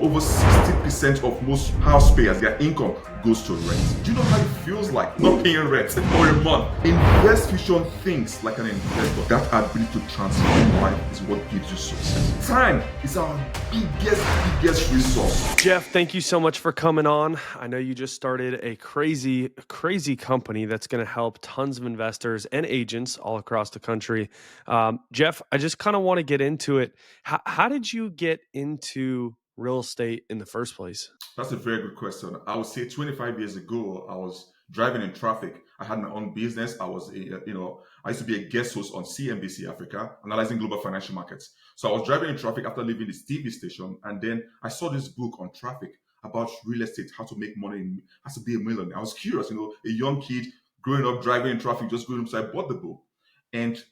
Over 60% of most house payers, their income goes to rent. Do you know how it feels like not paying rent for a month? Invest Fusion thinks like an investor. That ability to transform life is what gives you success. Time is our biggest resource. Jeff, thank you so much for coming on. I know you just started a crazy company that's going to help tons of investors and agents all across the country. Jeff, I just kind of want to get into it. How did you get into real estate in the first place? That's a very good question. I would say 25 years ago, I was driving in traffic. I had my own business. I used to be a guest host on CNBC Africa, analyzing global financial markets. So I was driving in traffic after leaving this TV station, and then I saw this book on traffic about real estate, how to make money, how to be a millionaire. I was curious, a young kid growing up driving in traffic, just going up. So I bought the book, and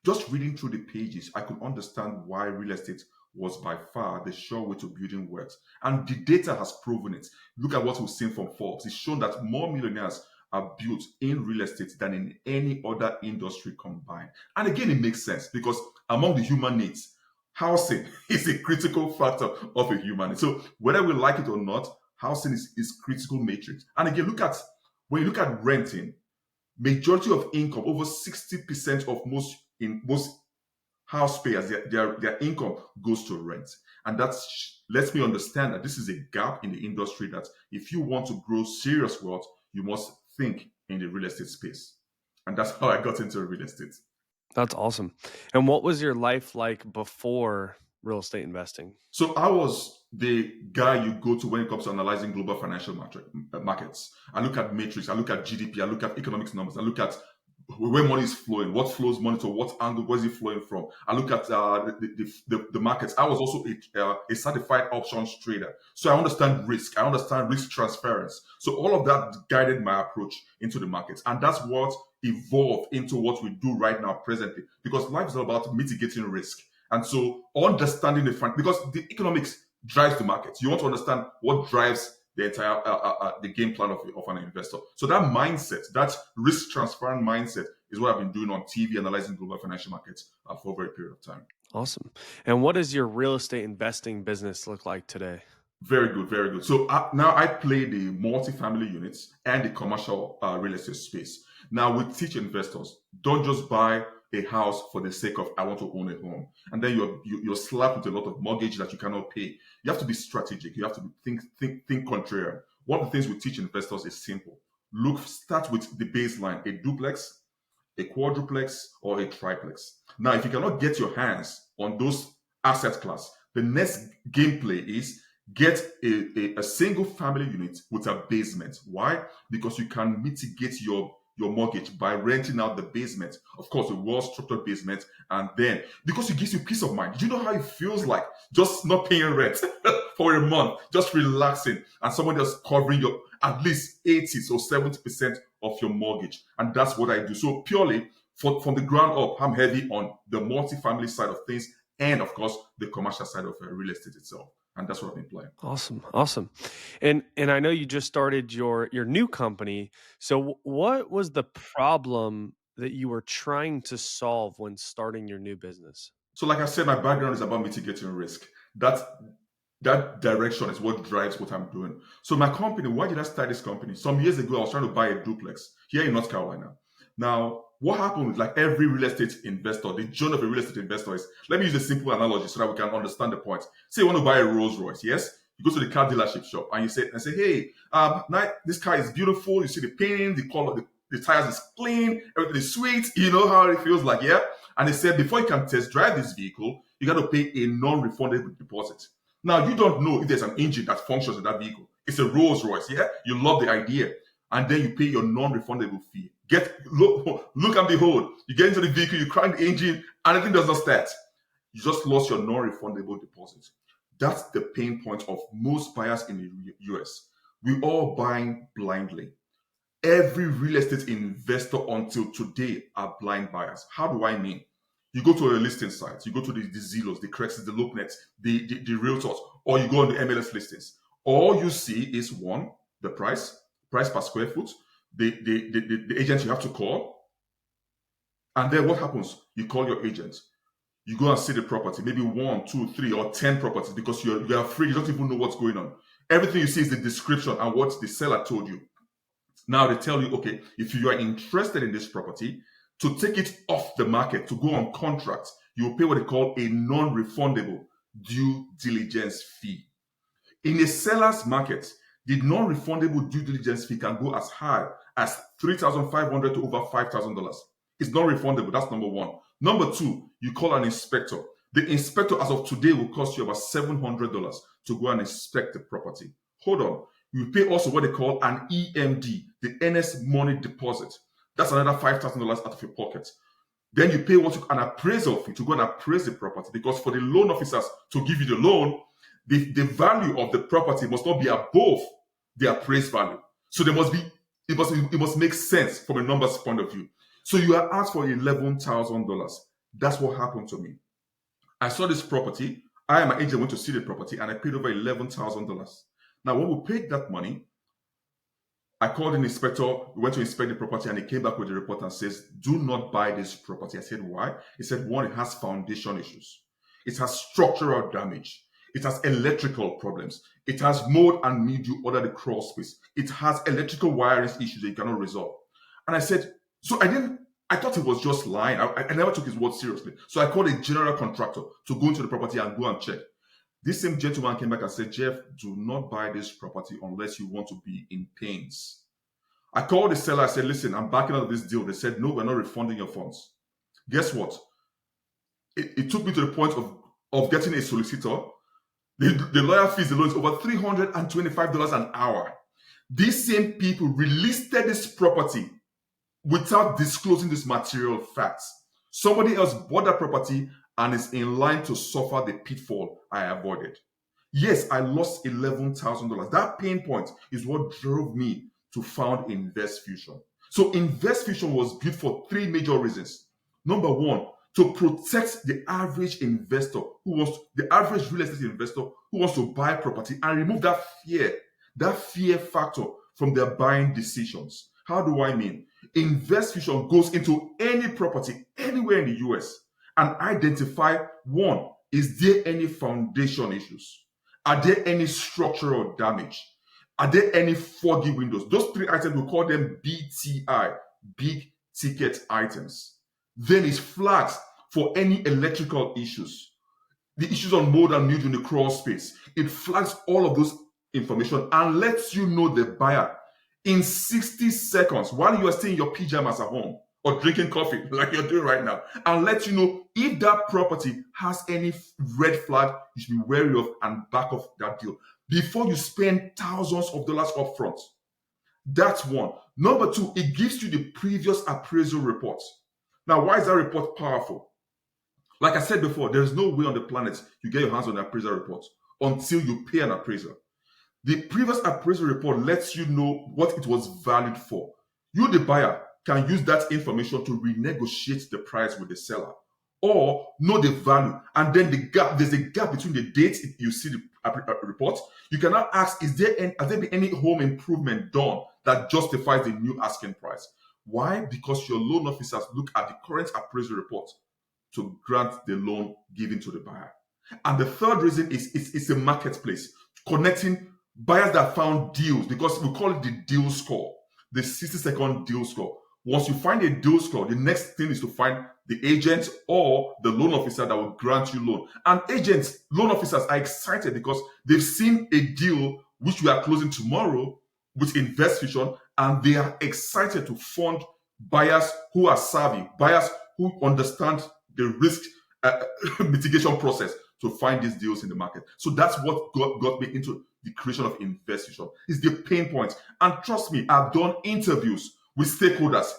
just reading through the pages, I could understand why real estate was by far the sure way to building wealth. And the data has proven it. Look at what we've seen from Forbes. It's shown that more millionaires are built in real estate than in any other industry combined. And again, it makes sense because among the human needs, housing is a critical factor of a human need. So whether we like it or not, housing is critical matrix. And again, when you look at renting, majority of income, over 60% of most house payers, their income goes to rent. And that lets me understand that this is a gap in the industry that if you want to grow serious wealth, you must think in the real estate space. And that's how I got into real estate. That's awesome. And what was your life like before real estate investing? So I was the guy you go to when it comes to analyzing global financial markets. I look at matrix, I look at GDP, I look at economics numbers, I look at where money is flowing, what flows money to what angle, where is it flowing from. I look at the markets. I was also a certified options trader. So I understand risk. I understand risk transference. So all of that guided my approach into the markets. And that's what evolved into what we do right now presently. Because life is all about mitigating risk. And so understanding because the economics drives the market. You want to understand what drives the entire the game plan of an investor. So that mindset, that risk transparent mindset, is what I've been doing on TV, analyzing global financial markets for a very period of time. Awesome. And what does your real estate investing business look like today? Very good, very good. So now I play the multifamily units and the commercial real estate space. Now we teach investors, don't just buy a house for the sake of I want to own a home, and then you're slapped with a lot of mortgage that you cannot pay. You have to be strategic. You have to think contrarian. One of the things we teach investors is simple. Start with the baseline: a duplex, a quadruplex, or a triplex. Now, if you cannot get your hands on those asset class, the next gameplay is get a single family unit with a basement. Why? Because you can mitigate your mortgage by renting out the basement. Of course, a well-structured basement, and then because it gives you peace of mind. Do you know how it feels like just not paying rent for a month, just relaxing, and someone else covering your at least 80 or 70% of your mortgage? And that's what I do. So purely from the ground up, I'm heavy on the multifamily side of things, and of course, the commercial side of real estate itself. And that's what I've been playing. Awesome. And I know you just started your new company. So what was the problem that you were trying to solve when starting your new business? So, like I said, my background is about mitigating risk. That direction is what drives what I'm doing. So, my company, why did I start this company? Some years ago, I was trying to buy a duplex here in North Carolina. Now, what happened with like every real estate investor, the journey of a real estate investor is, let me use a simple analogy so that we can understand the point. Say you want to buy a Rolls Royce, yes? You go to the car dealership shop and you say, hey, this car is beautiful. You see the paint, the color, the tires is clean, everything is sweet. You know how it feels like, yeah? And they said, before you can test drive this vehicle, you got to pay a non-refundable deposit. Now, you don't know if there's an engine that functions in that vehicle. It's a Rolls Royce, yeah? You love the idea. And then you pay your non-refundable fee. Look and behold, you get into the vehicle, you crank the engine, and the thing does not start. You just lost your non-refundable deposit. That's the pain point of most buyers in the US. We all buying blindly. Every real estate investor until today are blind buyers. How do I mean? You go to a listing site, you go to the Zillows, the Craigslist, the LoopNet, the Realtors, or you go on the MLS listings. All you see is one, the price per square foot, the agent you have to call, and then what happens? You call your agent. You go and see the property, maybe 1, 2, 3, or 10 properties because you're afraid, you don't even know what's going on. Everything you see is the description and what the seller told you. Now they tell you, okay, if you are interested in this property, to take it off the market, to go on contract, you will pay what they call a non-refundable due diligence fee. In a seller's market, the non-refundable due diligence fee can go as high as $3,500 to over $5,000. It's not refundable. That's number one. Number two, you call an inspector. The inspector, as of today, will cost you about $700 to go and inspect the property. Hold on. You pay also what they call an EMD, the earnest money deposit. That's another $5,000 out of your pocket. Then you pay an appraisal fee to go and appraise the property, because for the loan officers to give you the loan, the value of the property must not be above the appraised value. So it must make sense from a numbers point of view. So you are asked for $11,000. That's what happened to me. I saw this property. I and my agent went to see the property and I paid over $11,000. Now, when we paid that money, I called an inspector. We went to inspect the property and he came back with a report and says, do not buy this property. I said, why? He said, one, it has foundation issues. It has structural damage. It has electrical problems. It has mold and mildew under the crawl space. It has electrical wiring issues that you cannot resolve. And I said, I thought he was just lying. I never took his word seriously. So I called a general contractor to go into the property and go and check. This same gentleman came back and said, Jeff, do not buy this property unless you want to be in pains. I called the seller. I said, listen, I'm backing out of this deal. They said, no, we're not refunding your funds. Guess what? It took me to the point of getting a solicitor. The lawyer fees alone is over $325 an hour. These same people relisted this property without disclosing this material facts. Somebody else bought that property and is in line to suffer the pitfall I avoided. Yes, I lost $11,000. That pain point is what drove me to found InvestFusion. So InvestFusion was built for three major reasons. Number one, to protect the average investor the average real estate investor who wants to buy property and remove that fear factor from their buying decisions. How do I mean? InvestFusion goes into any property anywhere in the US and identify, one, is there any foundation issues? Are there any structural damage? Are there any foggy windows? Those three items, we call them BTI, big ticket items. Then it flags for any electrical issues, the issues on mold and mildew in the crawl space. It flags all of those information and lets you know the buyer in 60 seconds while you are staying in your pajamas at home or drinking coffee like you're doing right now, and let you know if that property has any red flag you should be wary of and back off that deal before you spend thousands of dollars up front. That's one. Number two, it gives you the previous appraisal report. Now, why is that report powerful? Like I said before, there's no way on the planet you get your hands on the appraisal report until you pay an appraiser. The previous appraisal report lets you know what it was valued for. You, the buyer, can use that information to renegotiate the price with the seller or know the value. And then there's a gap between the dates you see the report. You can now ask, has there been any home improvement done that justifies the new asking price? Why? Because your loan officers look at the current appraisal report to grant the loan given to the buyer. And the third reason is it's a marketplace connecting buyers that found deals, because we call it the deal score, the 60-second deal score. Once you find a deal score, the next thing is to find the agent or the loan officer that will grant you loan. And loan officers are excited because they've seen a deal which we are closing tomorrow with InvestFusion, and they are excited to fund buyers who are savvy, buyers who understand the risk mitigation process to find these deals in the market. So that's what got me into the creation of InvestFusion. It's the pain point. And trust me, I've done interviews with stakeholders,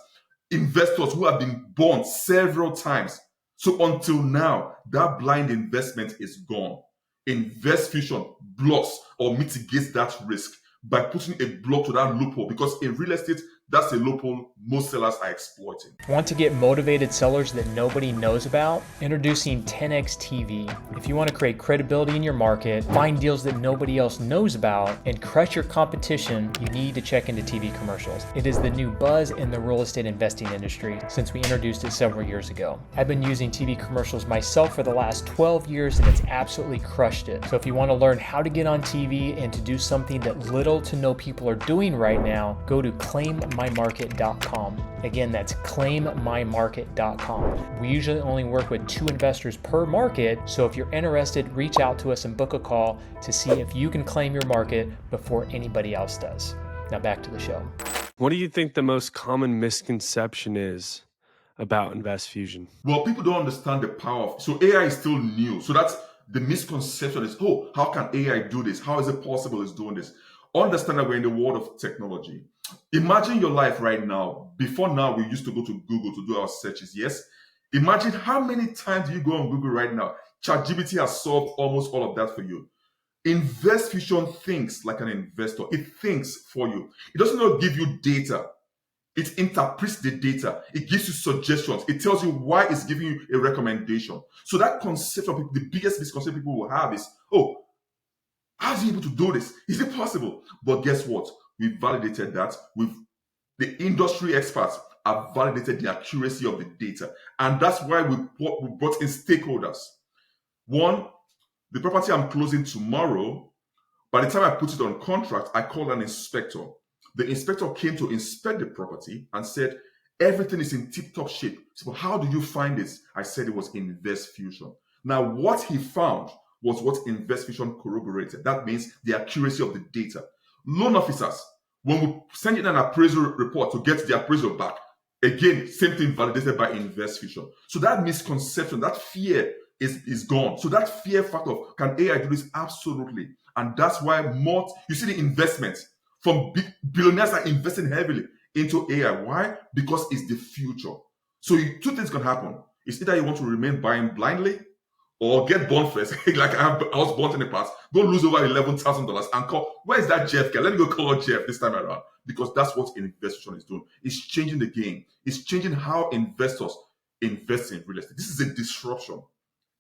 investors who have been burned several times. So until now, that blind investment is gone. InvestFusion blocks or mitigates that risk by putting a block to that loophole, because in real estate, That's a loophole most sellers are exploiting. Want to get motivated sellers that nobody knows about? Introducing 10x TV. If you want to create credibility in your market, find deals that nobody else knows about, and crush your competition, you need to check into TV commercials. It is the new buzz in the real estate investing industry since we introduced it several years ago. I've been using TV commercials myself for the last 12 years and it's absolutely crushed it. So if you want to learn how to get on TV and to do something that little to no people are doing right now, go to claimmymarket.com. Again, that's claimmymarket.com. We usually only work with 2 investors per market, so if you're interested, reach out to us and book a call to see if you can claim your market before anybody else does. Now back to the show. What do you think the most common misconception is about InvestFusion? Well, people don't understand the power of, so AI is still new. So that's the misconception is, oh, how can AI do this? How is it possible it's doing this? Understand that we're in the world of technology. Imagine your life right now. Before now, we used to go to Google to do our searches, yes? Imagine how many times you go on Google right now. ChatGPT has solved almost all of that for you. InvestFusion thinks like an investor. It thinks for you. It doesn't not give you data. It interprets the data. It gives you suggestions. It tells you why it's giving you a recommendation. So that conception, the biggest misconception people will have is, oh, how's he able to do this? Is it possible? But guess what? We've validated that. The industry experts have validated the accuracy of the data. And that's why we brought in stakeholders. One, the property I'm closing tomorrow, by the time I put it on contract, I called an inspector. The inspector came to inspect the property and said, everything is in tip-top shape. So how do you find this? I said it was InvestFusion. Now, what he found was what InvestFusion corroborated. That means the accuracy of the data. Loan officers, when we send in an appraisal report to get the appraisal back, again, same thing validated by InvestFusion. So that misconception, that fear is gone. So that fear factor of, can AI do this? Absolutely. And that's why you see the investments from billionaires are investing heavily into AI. Why? Because it's the future. So 2 things can happen. It's either you want to remain buying blindly or get burned first, like I was burnt in the past, go lose over $11,000 and call, where's that Jeff guy? Let me go call Jeff this time around. Because that's what InvestFusion is doing. It's changing the game. It's changing how investors invest in real estate. This is a disruption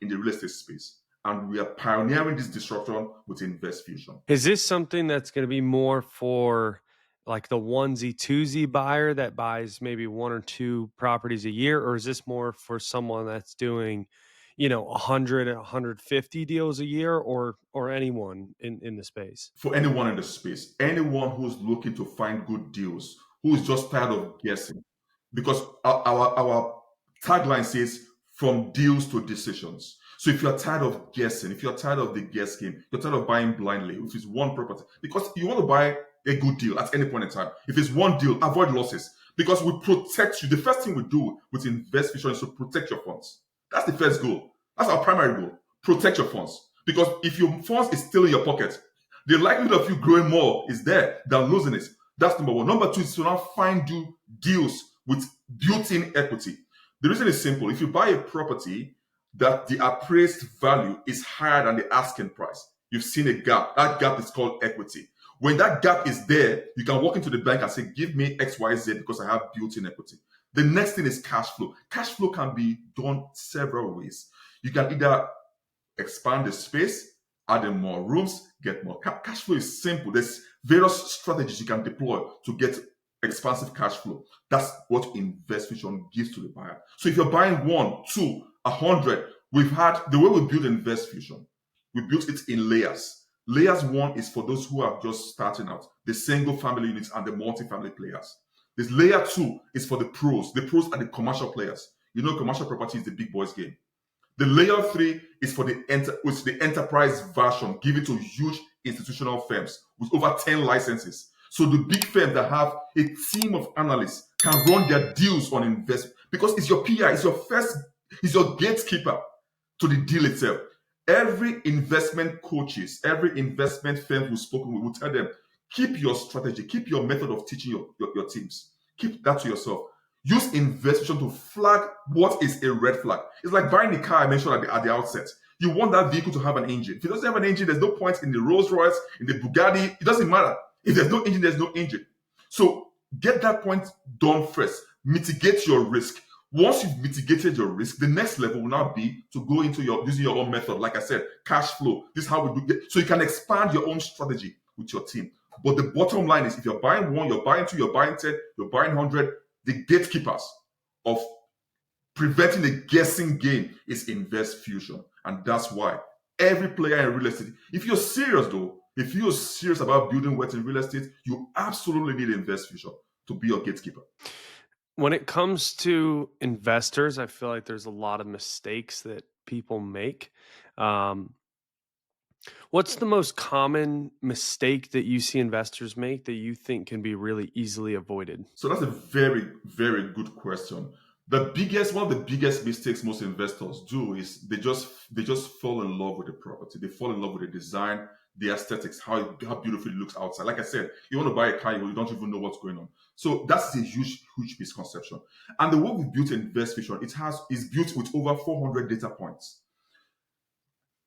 in the real estate space. And we are pioneering this disruption with InvestFusion. Is this something that's going to be more for like the onesie twosie buyer that buys maybe 1 or 2 properties a year? Or is this more for someone that's doing, 100, 150 deals a year, or anyone in the space? For anyone in the space, anyone who's looking to find good deals, who is just tired of guessing. Because our tagline says, from deals to decisions. So if you're tired of guessing, if you're tired of the guess game, you're tired of buying blindly, if it's one property, because you want to buy a good deal at any point in time. If it's one deal, avoid losses, because we protect you. The first thing we do with InvestFusion is to protect your funds. That's the first goal. That's our primary goal. Protect your funds. Because if your funds is still in your pocket, the likelihood of you growing more is there than losing it. That's number 1. Number 2 is to now find you deals with built-in equity. The reason is simple. If you buy a property that the appraised value is higher than the asking price, you've seen a gap. That gap is called equity. When that gap is there, you can walk into the bank and say, give me XYZ because I have built-in equity. The next thing is cash flow. Cash flow can be done several ways. You can either expand the space, add in more rooms, get more cash flow is simple. There's various strategies you can deploy to get expansive cash flow. That's what InvestFusion gives to the buyer. So if you're buying 1, 2, 100, we've had the way we build InvestFusion. We built it in layers. Layers 1 is for those who are just starting out, the single family units and the multifamily players. This layer 2 is for the pros. The pros are the commercial players. Commercial property is the big boys game. The layer 3 is for the enterprise version, given to huge institutional firms with over 10 licenses. So the big firms that have a team of analysts can run their deals on investment, because it's your PI, it's your gatekeeper to the deal itself. Every investment coaches, every investment firm we've spoken with will tell them, keep your strategy, keep your method of teaching your teams. Keep that to yourself. Use InvestFusion to flag what is a red flag. It's like buying the car I mentioned at the outset. You want that vehicle to have an engine. If it doesn't have an engine, there's no point in the Rolls Royce, in the Bugatti. It doesn't matter. If there's no engine, there's no engine. So get that point done first. Mitigate your risk. Once you've mitigated your risk, the next level will now be to go into using your own method. Like I said, cash flow. This is how we do it. So you can expand your own strategy with your team. But the bottom line is, if you're buying 1, you're buying 2, you're buying 10, you're buying 100, the gatekeepers of preventing the guessing game is Invest Fusion. And that's why every player in real estate, if you're serious though, if you're serious about building wealth in real estate, you absolutely need Invest Fusion to be your gatekeeper. When it comes to investors, I feel like there's a lot of mistakes that people make. What's the most common mistake that you see investors make that you think can be really easily avoided? So that's a very, very good question. One of the biggest mistakes most investors do is they just fall in love with the property. They fall in love with the design, the aesthetics, how beautiful it looks outside. Like I said, you want to buy a car, you don't even know what's going on. So that's a huge misconception. And the way we built Invest Fusion, is built with over 400 data points.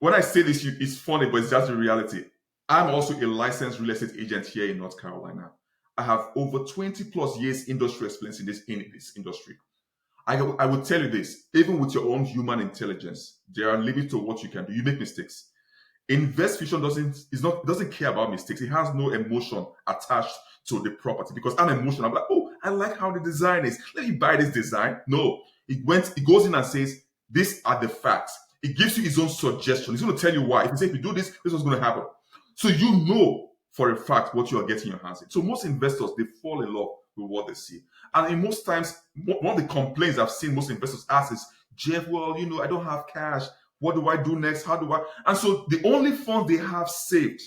When I say this, it's funny, but it's just the reality. I'm also a licensed real estate agent here in North Carolina. I have over 20 plus years industry experience in this industry. I would tell you this, even with your own human intelligence, there are limits to what you can do. You make mistakes. Invest Fusion doesn't care about mistakes. It has no emotion attached to the property, because I'm emotional. I'm like, oh, I like how the design is. Let me buy this design. No, it goes in and says, these are the facts. It gives you its own suggestion. It's going to tell you why. If you do this, this is going to happen. So you know for a fact what you are getting your hands in. So most investors, they fall in love with what they see. And in most times, one of the complaints I've seen most investors ask is, Jeff, well, I don't have cash. What do I do next? How do I? And so the only funds they have saved,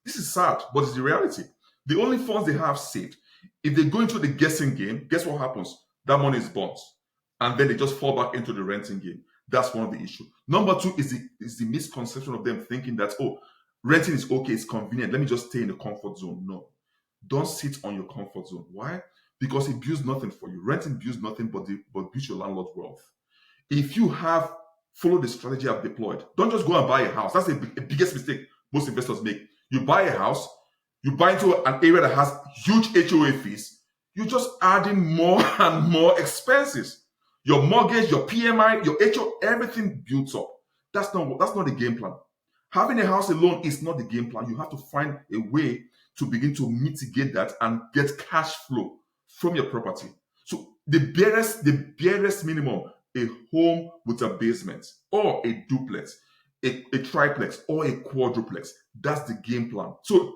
this is sad, but it's the reality. The only funds they have saved, if they go into the guessing game, guess what happens? That money is burnt. And then they just fall back into the renting game. That's one of the issues. Number 2 is the misconception of them thinking that, oh, renting is okay, it's convenient. Let me just stay in the comfort zone. No. Don't sit on your comfort zone. Why? Because it builds nothing for you. Renting builds nothing but builds your landlord's wealth. If you have followed the strategy I've deployed, don't just go and buy a house. That's the biggest mistake most investors make. You buy a house, you buy into an area that has huge HOA fees, you're just adding more and more expenses. Your mortgage, your PMI, your HO, everything builds up. That's not the game plan. Having a house alone is not the game plan. You have to find a way to begin to mitigate that and get cash flow from your property. So the barest minimum, a home with a basement, or a duplex, a triplex, or a quadruplex. That's the game plan. So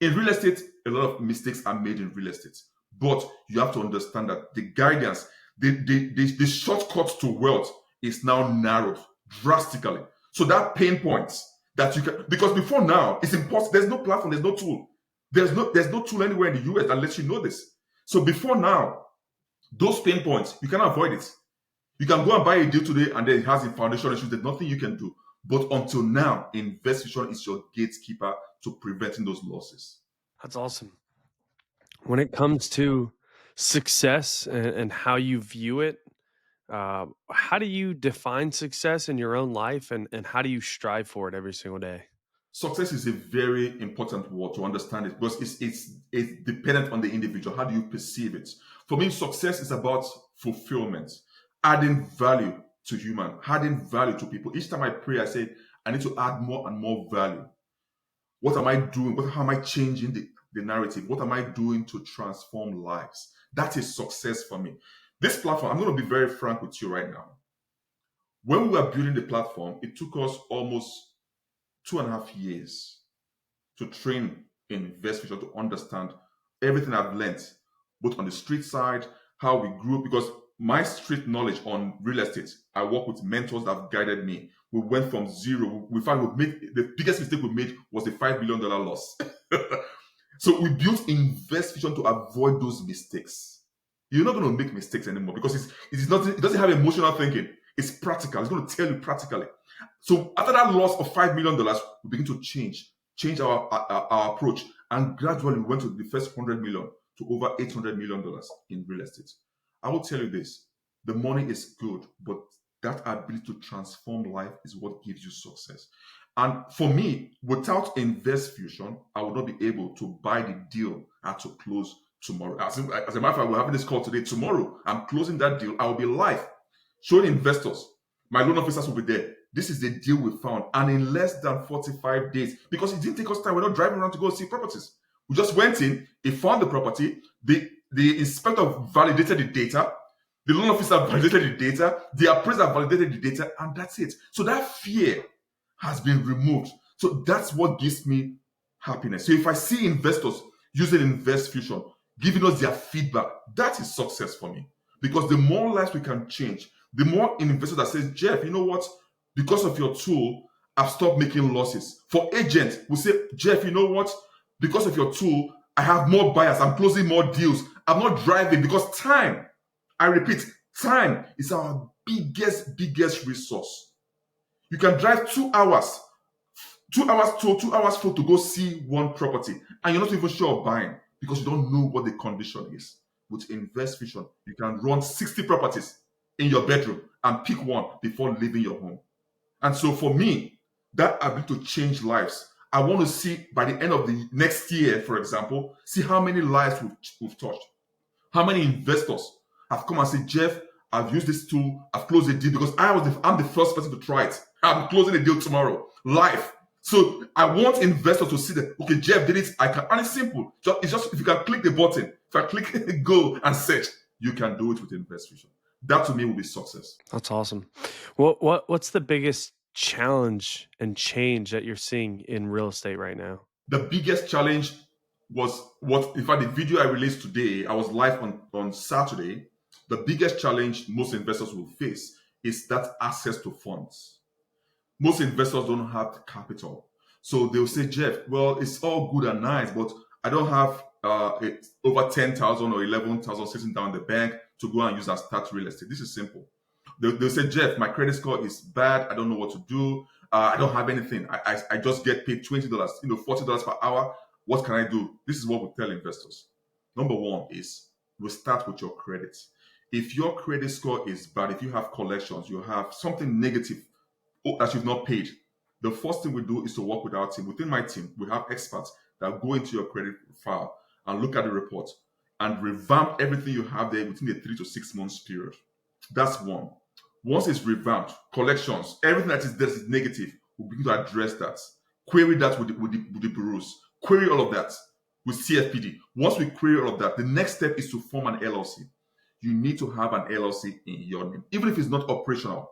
in real estate, a lot of mistakes are made in real estate. But you have to understand that the guidance, the shortcut to wealth is now narrowed drastically. So that pain points that you can, because before now, it's impossible. There's no platform, there's no tool. There's no tool anywhere in the US that lets you know this. So before now, those pain points, you cannot avoid it. You can go and buy a deal today and then it has a foundation issues. There's nothing you can do. But until now, Invest Fusion is your gatekeeper to preventing those losses. That's awesome. When it comes to success and how you view it, how do you define success in your own life, and how do you strive for it every single day? Success is a very important word to understand it, because it's dependent on the individual. How do you perceive it? For me, success is about fulfillment, adding value to human, adding value to people. Each time I pray, I say, I need to add more and more value. What am I doing? How am I changing the narrative? What am I doing to transform lives? That is success for me. This platform, I'm going to be very frank with you right now. When we were building the platform, it took us almost 2.5 years to train Invest Fusion, to understand everything I've learned, both on the street side, how we grew, because my street knowledge on real estate, I work with mentors that have guided me. We went from zero. We found the biggest mistake we made was the $5 million loss. So we built Invest Fusion to avoid those mistakes. You're not going to make mistakes anymore, because it doesn't have emotional thinking. It's practical. It's going to tell you practically. So after that loss of $5 million, we begin to change our approach, and gradually we went to the first 100 million to over $800 million in real estate. I will tell you this: the money is good, but that ability to transform life is what gives you success. And for me, without Invest Fusion, I would not be able to buy the deal I had to close tomorrow. As a matter of fact, we're having this call today. Tomorrow, I'm closing that deal. I will be live, showing investors. My loan officers will be there. This is the deal we found. And in less than 45 days, because it didn't take us time, we're not driving around to go see properties. We just went in, he found the property, the inspector validated the data, the loan officer validated the data, the appraiser validated the data, and that's it. So that fear has been removed. So that's what gives me happiness. So if I see investors using Invest Fusion, giving us their feedback, that is success for me. Because the more lives we can change, the more investors that says, Jeff, you know what? Because of your tool, I've stopped making losses. For agents, we say, Jeff, you know what? Because of your tool, I have more buyers. I'm closing more deals. I'm not driving because time, I repeat, time is our biggest resource. You can drive 2 hours, 2 hours to 2 hours full to go see one property, and you're not even sure of buying because you don't know what the condition is. With Invest Fusion, you can run 60 properties in your bedroom and pick one before leaving your home. And so for me, that ability to change lives, I want to see by the end of the next year, for example, see how many lives we've touched. How many investors have come and said, Jeff, I've used this tool, I've closed a deal because I'm the first person to try it. I'm closing a deal tomorrow, live. So I want investors to see that, okay, Jeff did it, I can, and it's simple. It's just if you can click the button, if I click go and search, you can do it with Invest Fusion. That to me will be success. That's awesome. What's the biggest challenge and change that you're seeing in real estate right now? The biggest challenge was in fact, the video I released today, I was live on Saturday. The biggest challenge most investors will face is that access to funds. Most investors don't have capital. So they'll say, Jeff, well, it's all good and nice, but I don't have over 10,000 or 11,000 sitting down in the bank to go and use and start real estate. This is simple. They'll say, Jeff, my credit score is bad. I don't know what to do. I don't have anything. I just get paid $20, $40 per hour. What can I do? This is what we tell investors. Number one is we start with your credit. If your credit score is bad, if you have collections, you have something negative that you've not paid, the first thing we do is to work with our team. Within my team, we have experts that go into your credit file and look at the report and revamp everything you have there within a 3 to 6 months period. That's one. Once it's revamped, collections, everything that is there is negative, we'll begin to address that. Query that with the bureaus. Query all of that with CFPD. Once we query all of that, the next step is to form an LLC. You need to have an LLC in your name, even if it's not operational.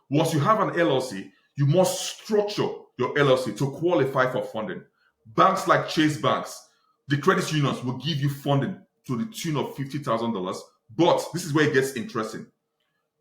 Once you have an LLC, you must structure your LLC to qualify for funding. Banks like Chase Banks, the credit unions will give you funding to the tune of $50,000. But this is where it gets interesting.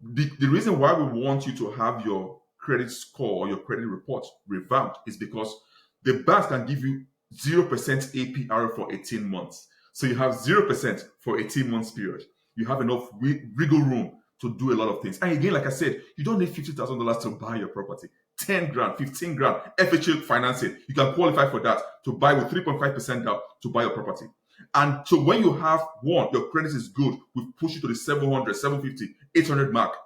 The reason why we want you to have your credit score or your credit report revamped is because the banks can give you 0% APR for 18 months. So you have 0% for 18 months period. You have enough wiggle room to do a lot of things. And again, like I said, you don't need $50,000 to buy your property. 10 grand, 15 grand, FHA financing. You can qualify for that to buy with 3.5% down to buy your property. And so when you have one, your credit is good, we push you to the 700, 750, 800 mark.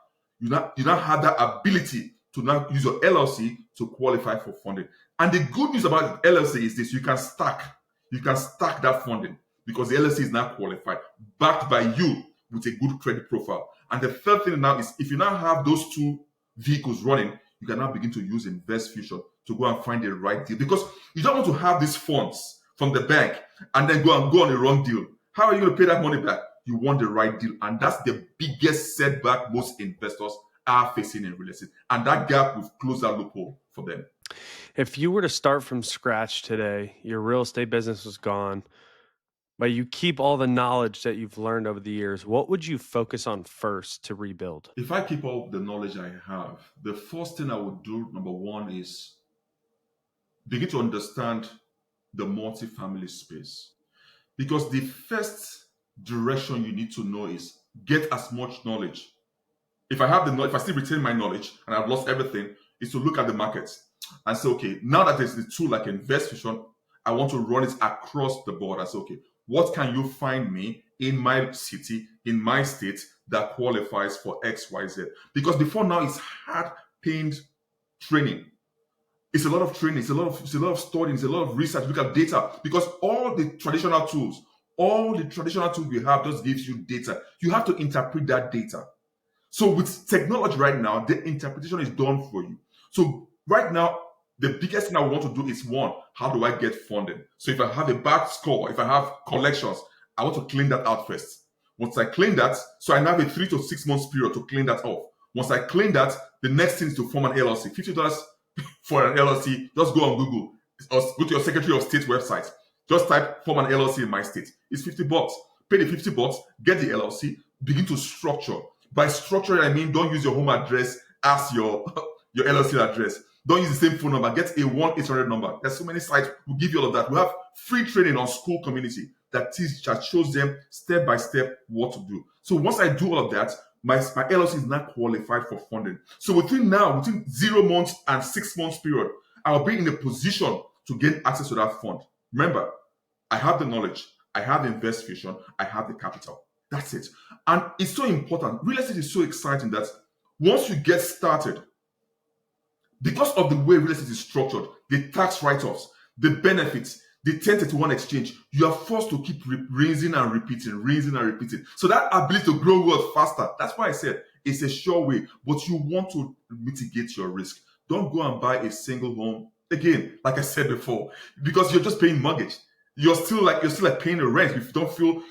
You now have that ability to now use your LLC to qualify for funding. And the good news about LLC is this: you can stack that funding because the LLC is now qualified, backed by you with a good credit profile. And the third thing now is if you now have those two vehicles running, you can now begin to use Invest Fusion to go and find the right deal, because you don't want to have these funds from the bank and then go on the wrong deal. How are you going to pay that money back? You want the right deal. And that's the biggest setback most investors are facing in real estate. And that gap, we've closed that loophole for them. If you were to start from scratch today, your real estate business was gone, but you keep all the knowledge that you've learned over the years, what would you focus on first to rebuild? If I keep all the knowledge I have, the first thing I would do, number one, is begin to understand the multifamily space. Because the first direction you need to know is get as much knowledge. If I have the knowledge, if I still retain my knowledge and I've lost everything, is to look at the markets and say, okay, now that there's the tool like Invest Fusion, I want to run it across the board. I say, okay, what can you find me in my city, in my state that qualifies for X, Y, Z? Because before now, it's hard-paying training. It's a lot of training, it's a lot of studying, it's a lot of research, look at data, because all the traditional tools, All the traditional tools we have just gives you data. You have to interpret that data. So with technology right now, the interpretation is done for you. So right now, the biggest thing I want to do is one, how do I get funding? So if I have a bad score, if I have collections, I want to clean that out first. Once I clean that, so I now have a 3 to 6 months period to clean that off. Once I clean that, the next thing is to form an LLC. $50 for an LLC, just go on Google or go to your Secretary of State website. Just type form an LLC in my state. It's $50. Pay the $50, get the LLC, begin to structure. By structuring, I mean don't use your home address as your LLC address. Don't use the same phone number. Get a 1-800 number. There's so many sites will give you all of that. We have free training on School Community that shows them step by step what to do. So once I do all of that, my LLC is now qualified for funding. So within 0 months and 6 months period, I'll be in a position to gain access to that fund. Remember, I have the knowledge, I have the Invest Fusion, I have the capital. That's it. And it's so important. Real estate is so exciting that once you get started, because of the way real estate is structured, the tax write-offs, the benefits, the 1031 exchange, you are forced to keep rinsing and repeating. So that ability to grow wealth faster, that's why I said it's a sure way, but you want to mitigate your risk. Don't go and buy a single home. Again, like I said before, because you're just paying mortgage. You're still like paying a rent. If you don't feel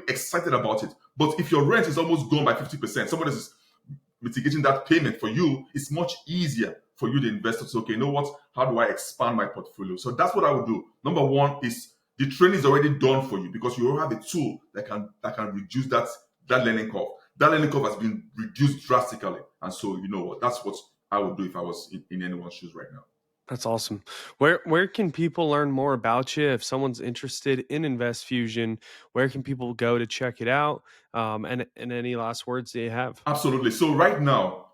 excited about it. But if your rent is almost gone by 50%, somebody is mitigating that payment for you, it's much easier for you, the investor, to say, okay, you know what? How do I expand my portfolio? So that's what I would do. Number one is the training is already done for you because you already have a tool that can reduce that learning curve. That learning curve has been reduced drastically. And so, you know what? That's what I would do if I was in anyone's shoes right now. That's awesome. Where can people learn more about you? If someone's interested in Invest Fusion, where can people go to check it out? And any last words that you have? Absolutely. So right now,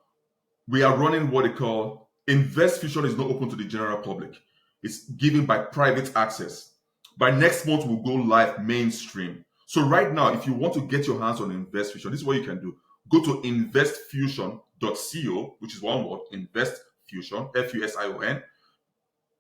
we are running what they call Invest Fusion is not open to the general public. It's given by private access. By next month, we'll go live mainstream. So right now, if you want to get your hands on Invest Fusion, this is what you can do. Go to investfusion.co, which is one word, Invest Fusion, Fusion,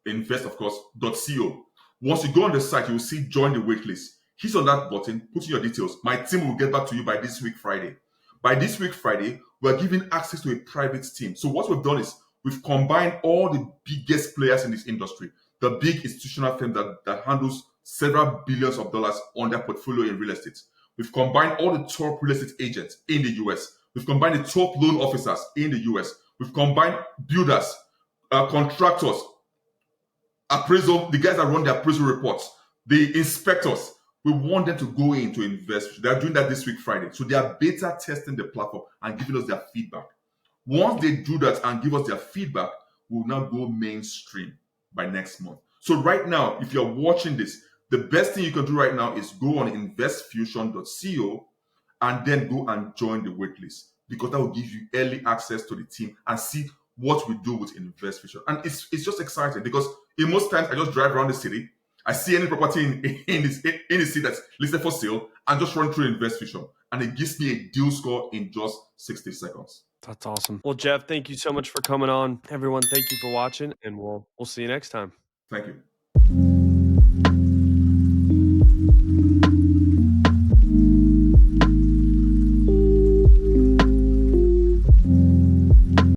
invest, of course, .co. Once you go on the site, you will see join the waitlist. Hit on that button, put in your details. My team will get back to you by this week, Friday. By this week, Friday, we're giving access to a private team. So what we've done is we've combined all the biggest players in this industry, the big institutional firm that handles several billions of dollars on their portfolio in real estate. We've combined all the top real estate agents in the US. We've combined the top loan officers in the US. We've combined builders, contractors, appraisal, the guys that run the appraisal reports, the inspectors. We want them to go in to invest. They're doing that this week, Friday. So they are beta testing the platform and giving us their feedback. Once they do that and give us their feedback, we'll now go mainstream by next month. So right now, if you're watching this, the best thing you can do right now is go on investfusion.co and then go and join the waitlist, because that will give you early access to the team and see what we do with Invest Fusion. And it's just exciting because in most times I just drive around the city. I see any property in the city that's listed for sale and just run through Invest Fusion. And it gives me a deal score in just 60 seconds. That's awesome. Well, Jeff, thank you so much for coming on. Everyone, thank you for watching, and we'll see you next time. Thank you.